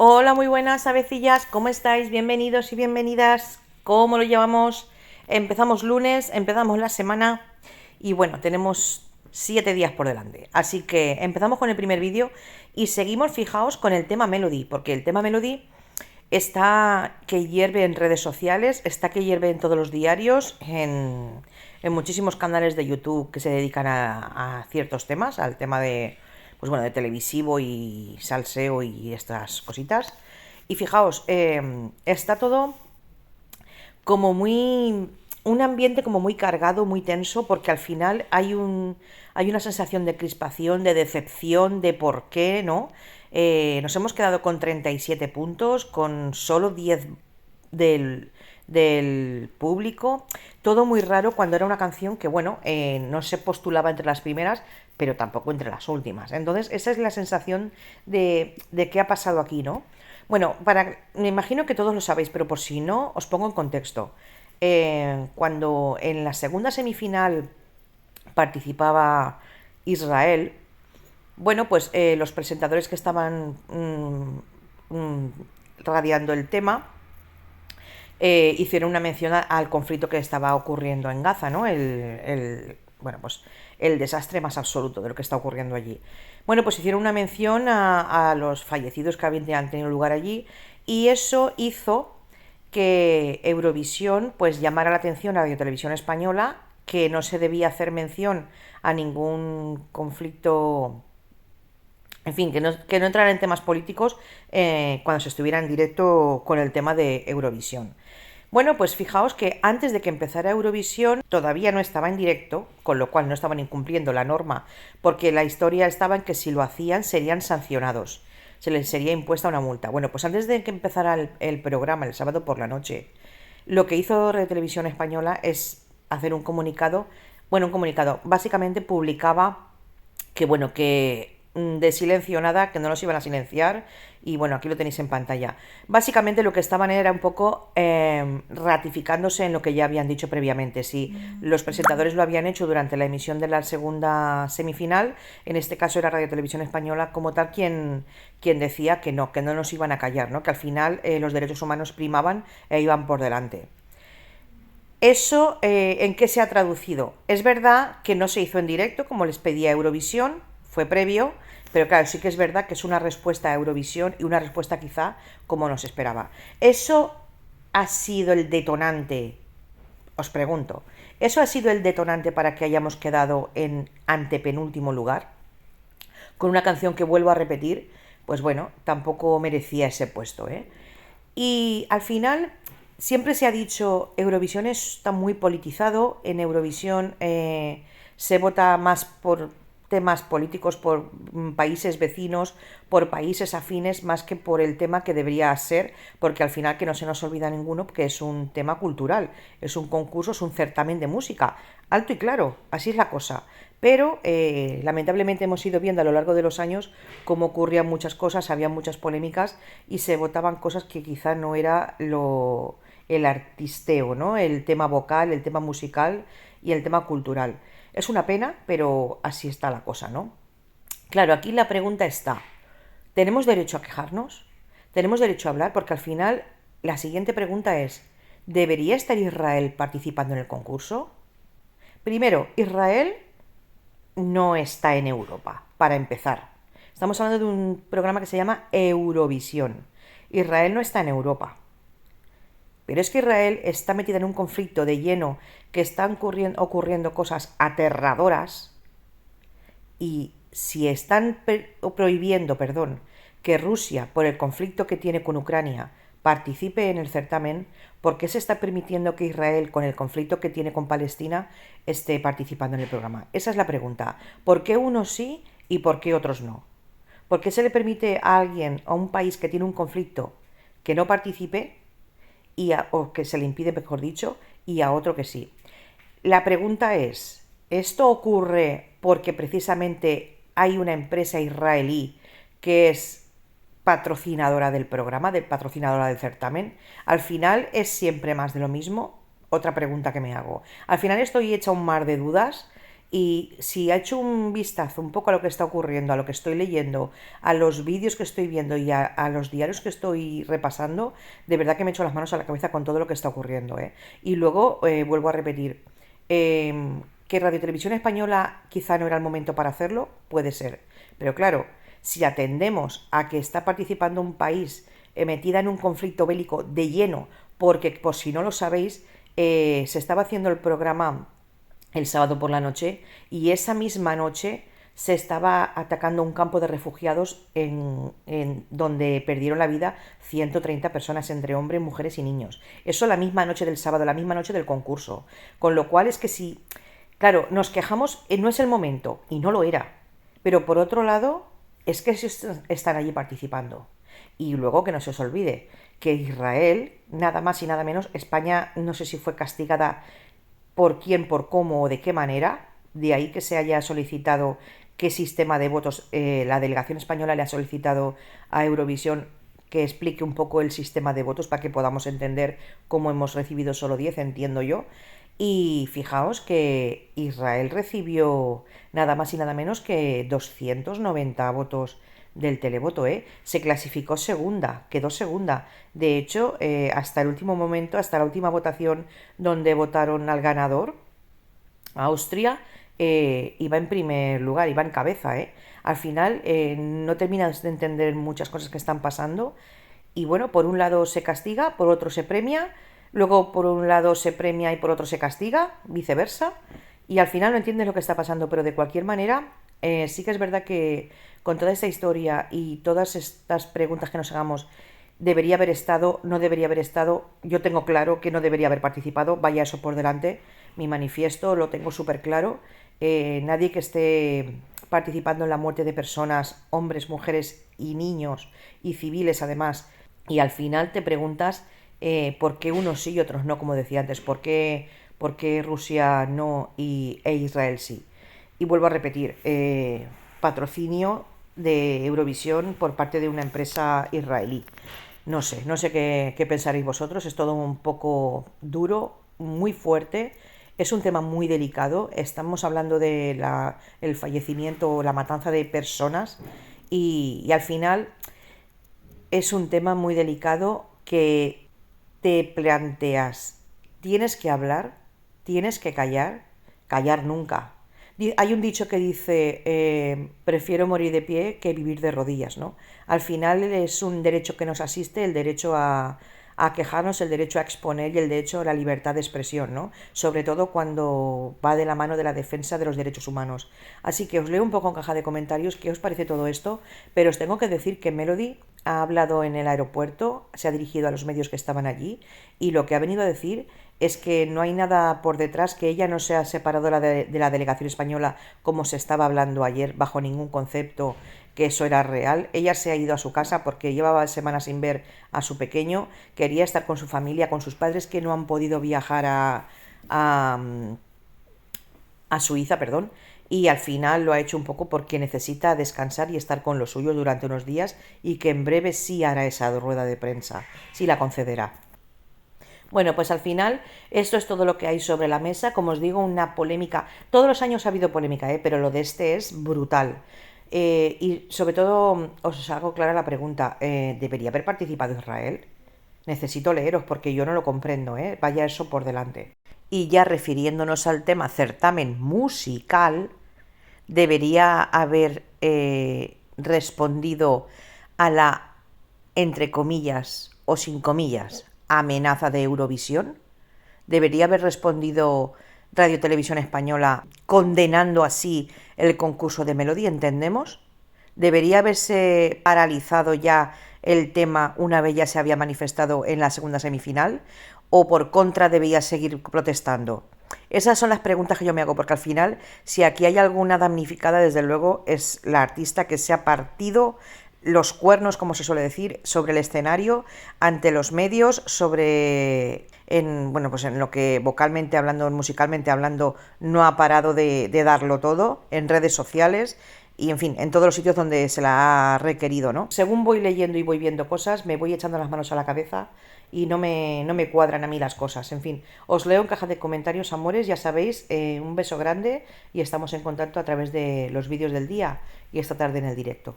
Hola, muy buenas avecillas, ¿cómo estáis? Bienvenidos y bienvenidas. ¿Cómo lo llevamos? Empezamos lunes, empezamos la semana y bueno, tenemos 7 días por delante. Así que empezamos con el primer vídeo y seguimos, fijaos, con el tema Melody, porque el tema Melody está que hierve en redes sociales, está que hierve en todos los diarios, en muchísimos canales de YouTube que se dedican a ciertos temas, al tema de, pues bueno, de televisivo y salseo y estas cositas. Y fijaos, está todo como muy, un ambiente como muy cargado, muy tenso, porque al final hay una sensación de crispación, de decepción, de por qué, ¿no? Nos hemos quedado con 37 puntos, con solo 10 del, del público. Todo muy raro cuando era una canción que, bueno, no se postulaba entre las primeras, pero tampoco entre las últimas. Entonces, esa es la sensación de qué ha pasado aquí, ¿no? Bueno, me imagino que todos lo sabéis, pero por si no, os pongo en contexto. Cuando en la segunda semifinal participaba Israel, bueno, pues los presentadores que estaban radiando el tema hicieron una mención al conflicto que estaba ocurriendo en Gaza, ¿no? Bueno, pues el desastre más absoluto de lo que está ocurriendo allí. Bueno, pues hicieron una mención a los fallecidos que habían tenido lugar allí y eso hizo que Eurovisión pues llamara la atención a la Radiotelevisión Española, que no se debía hacer mención a ningún conflicto, en fin, que no entrara en temas políticos cuando se estuviera en directo con el tema de Eurovisión. Bueno, pues fijaos que antes de que empezara Eurovisión todavía no estaba en directo, con lo cual no estaban incumpliendo la norma, porque la historia estaba en que si lo hacían serían sancionados, se les sería impuesta una multa. Bueno, pues antes de que empezara el programa, el sábado por la noche, lo que hizo Radio Televisión Española es hacer un comunicado, bueno, un comunicado, básicamente publicaba que bueno, que de silencio nada, que no los iban a silenciar y bueno, aquí lo tenéis en pantalla. Básicamente lo que estaban era un poco ratificándose en lo que ya habían dicho previamente. Si los presentadores lo habían hecho durante la emisión de la segunda semifinal, en este caso era Radio Televisión Española como tal quien decía que no nos iban a callar, ¿no? Que al final los derechos humanos primaban e iban por delante. ¿Eso en qué se ha traducido? Es verdad que no se hizo en directo, como les pedía Eurovisión, fue previo, pero claro, sí que es verdad que es una respuesta a Eurovisión y una respuesta quizá como nos esperaba. ¿Eso ha sido el detonante? Os pregunto, ¿eso ha sido el detonante para que hayamos quedado en antepenúltimo lugar? Con una canción que vuelvo a repetir, pues bueno, tampoco merecía ese puesto, ¿eh? Y al final siempre se ha dicho, Eurovisión está muy politizado, en Eurovisión se vota más por temas políticos, por países vecinos, por países afines, más que por el tema que debería ser, porque al final que no se nos olvida ninguno, que es un tema cultural, es un concurso, es un certamen de música, alto y claro, así es la cosa. Pero lamentablemente hemos ido viendo a lo largo de los años cómo ocurrían muchas cosas, había muchas polémicas y se votaban cosas que quizá no era el artisteo, ¿no? El tema vocal, el tema musical y el tema cultural. Es una pena, pero así está la cosa, ¿no? Claro, aquí la pregunta está, ¿tenemos derecho a quejarnos? ¿Tenemos derecho a hablar? Porque al final la siguiente pregunta es, ¿debería estar Israel participando en el concurso? Primero, Israel no está en Europa, para empezar. Estamos hablando de un programa que se llama Eurovisión. Israel no está en Europa. Pero es que Israel está metida en un conflicto de lleno, que están ocurriendo cosas aterradoras, y si están prohibiendo, perdón, que Rusia, por el conflicto que tiene con Ucrania, participe en el certamen, ¿por qué se está permitiendo que Israel, con el conflicto que tiene con Palestina, esté participando en el programa? Esa es la pregunta. ¿Por qué unos sí y por qué otros no? ¿Por qué se le permite a alguien, a un país que tiene un conflicto, que no participe, o que se le impide, mejor dicho, y a otro que sí? La pregunta es, ¿esto ocurre porque precisamente hay una empresa israelí que es patrocinadora del programa, patrocinadora del certamen? Al final es siempre más de lo mismo. Otra pregunta que me hago. Al final estoy hecha un mar de dudas Y si ha hecho un vistazo un poco a lo que está ocurriendo, a lo que estoy leyendo, a los vídeos que estoy viendo y a los diarios que estoy repasando, de verdad que me echo las manos a la cabeza con todo lo que está ocurriendo, ¿eh? Y luego vuelvo a repetir, que Radio Televisión Española quizá no era el momento para hacerlo, puede ser. Pero claro, si atendemos a que está participando un país metida en un conflicto bélico de lleno, porque por si no lo sabéis, se estaba haciendo el programa el sábado por la noche y esa misma noche se estaba atacando un campo de refugiados en donde perdieron la vida 130 personas entre hombres, mujeres y niños. Eso la misma noche del sábado, la misma noche del concurso. Con lo cual es que si, claro, nos quejamos, no es el momento, y no lo era. Pero por otro lado, es que ellos están allí participando. Y luego que no se os olvide que Israel, nada más y nada menos, España no sé si fue castigada por quién, por cómo o de qué manera, de ahí que se haya solicitado qué sistema de votos, la delegación española le ha solicitado a Eurovisión que explique un poco el sistema de votos para que podamos entender cómo hemos recibido solo 10, entiendo yo. Y fijaos que Israel recibió nada más y nada menos que 290 votos del televoto, ¿eh? Se clasificó segunda, quedó segunda. De hecho, hasta el último momento, hasta la última votación donde votaron al ganador, Austria, iba en primer lugar, iba en cabeza, ¿eh? Al final no terminas de entender muchas cosas que están pasando y bueno, por un lado se castiga, por otro se premia, luego por un lado se premia y por otro se castiga, viceversa, y al final no entiendes lo que está pasando, pero de cualquier manera sí que es verdad que con toda esta historia y todas estas preguntas que nos hagamos, debería haber estado, no debería haber estado, yo tengo claro que no debería haber participado, vaya eso por delante, mi manifiesto lo tengo súper claro, nadie que esté participando en la muerte de personas, hombres, mujeres y niños y civiles además, y al final te preguntas por qué unos sí y otros no, como decía antes, por qué Rusia no e Israel sí. Y vuelvo a repetir, patrocinio de Eurovisión por parte de una empresa israelí. No sé qué pensaréis vosotros, es todo un poco duro, muy fuerte, es un tema muy delicado, estamos hablando de el fallecimiento o la matanza de personas y al final es un tema muy delicado que te planteas, tienes que hablar, tienes que callar, callar nunca. Hay un dicho que dice, prefiero morir de pie que vivir de rodillas, ¿no? Al final es un derecho que nos asiste, el derecho a quejarnos, el derecho a exponer y el derecho a la libertad de expresión, ¿no? Sobre todo cuando va de la mano de la defensa de los derechos humanos. Así que os leo un poco en caja de comentarios qué os parece todo esto, pero os tengo que decir que Melody ha hablado en el aeropuerto, se ha dirigido a los medios que estaban allí y lo que ha venido a decir es que no hay nada por detrás, que ella no se ha separado de la delegación española como se estaba hablando ayer, bajo ningún concepto que eso era real. Ella se ha ido a su casa porque llevaba semanas sin ver a su pequeño, quería estar con su familia, con sus padres que no han podido viajar a Suiza, perdón, y al final lo ha hecho un poco porque necesita descansar y estar con los suyos durante unos días y que en breve sí hará esa rueda de prensa, sí la concederá. Bueno, pues al final esto es todo lo que hay sobre la mesa. Como os digo, una polémica. Todos los años ha habido polémica, pero lo de este es brutal. Y sobre todo os hago clara la pregunta, ¿debería haber participado Israel? Necesito leeros porque yo no lo comprendo, vaya eso por delante. Y ya refiriéndonos al tema certamen musical, debería haber respondido a la, entre comillas o sin comillas, amenaza de Eurovisión. Debería haber respondido Radio Televisión Española condenando así el concurso de Melody, ¿entendemos? Debería haberse paralizado ya el tema una vez ya se había manifestado en la segunda semifinal, o por contra debía seguir protestando. Esas son las preguntas que yo me hago, porque al final, si aquí hay alguna damnificada, desde luego es la artista que se ha partido los cuernos, como se suele decir, sobre el escenario, ante los medios, bueno, pues en lo que vocalmente hablando, musicalmente hablando, no ha parado de darlo todo, en redes sociales, y en fin, en todos los sitios donde se la ha requerido, ¿no? Según voy leyendo y voy viendo cosas, me voy echando las manos a la cabeza y no me cuadran a mí las cosas. En fin, os leo en caja de comentarios, amores, ya sabéis, un beso grande y estamos en contacto a través de los vídeos del día y esta tarde en el directo.